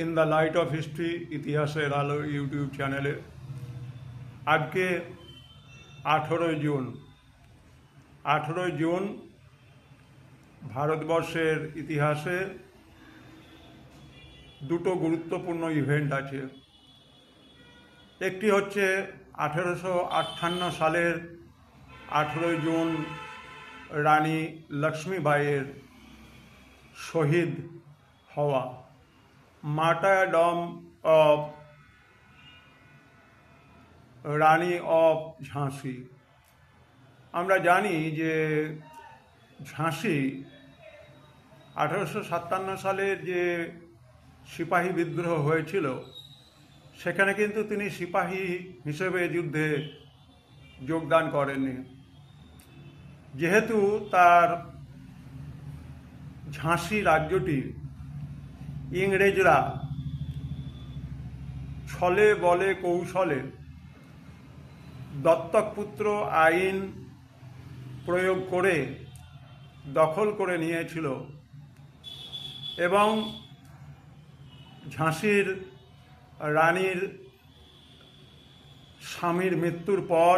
In the light off history ইতিহাসের আলো YouTube চ্যানেলে আজকে 18ই জুন ভারতবর্ষের ইতিহাসে দুটো গুরুত্বপূর্ণ ইভেন্ট আছে। একটি হচ্ছে 1858 সালের 18ই জুন রানী লক্ষ্মীবাইয়ের শহীদ হওয়া, মার্টারডম অফ রানী অফ ঝাঁসি। আমরা জানি যে ঝাঁসি 1857 সালের যে সিপাহী বিদ্রোহ হয়েছিল সেখানে কিন্তু তিনি সিপাহী হিসেবে যুদ্ধে যোগদান করেননি, যেহেতু তার ঝাঁসি রাজ্যটি ইংরেজরা ছলে বলে কৌশলে দত্তকপুত্র আইন প্রয়োগ করে দখল করে নিয়েছিল এবং ঝাঁসির রানীর স্বামীর মৃত্যুর পর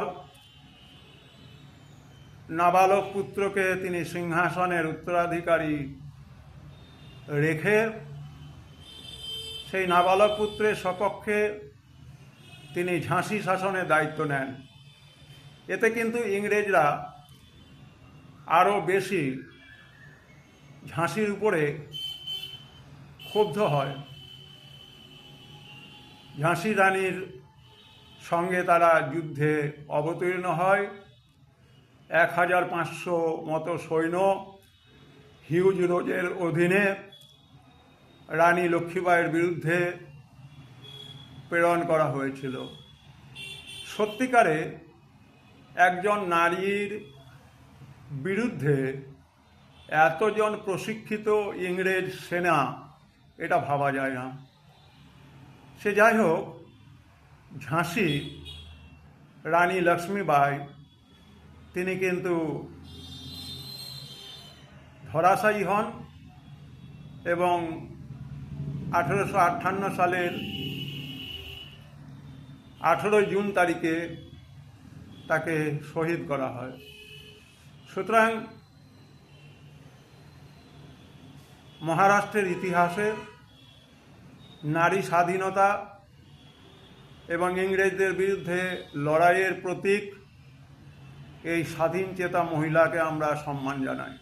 নাবালক পুত্রকে তিনি সিংহাসনের উত্তরাধিকারী রেখে সেই নাবালক পুত্রের সপক্ষে তিনি ঝাঁসি শাসনের দায়িত্ব নেন। এতে কিন্তু ইংরেজরা আরও বেশি ঝাঁসির উপরে ক্ষুব্ধ হয়। ঝাঁসি রানীর সঙ্গে তারা যুদ্ধে অবতীর্ণ হয়। 1500 মতো সৈন্য হিউজ রোজের অধীনে রানী লক্ষ্মীবাইয়ের বিরুদ্ধে প্রেরণ করা হয়েছিল। সত্যিকারে একজন নারীর বিরুদ্ধে এতজন প্রশিক্ষিত ইংরেজ সেনা, এটা ভাবা যায় না। সে যাই হোক, ঝাঁসি রানী লক্ষ্মীবাই তিনি কিন্তু ধরাশায়ী হন এবং 1858 সালের 18ই জুন তারিখে তাকে শহীদ করা হয়। সুতরাং মহারাষ্ট্রের ইতিহাসে নারী স্বাধীনতা এবং ইংরেজদের বিরুদ্ধে লড়াইয়ের প্রতীক এই স্বাধীনচেতা মহিলাকে আমরা সম্মান জানাই।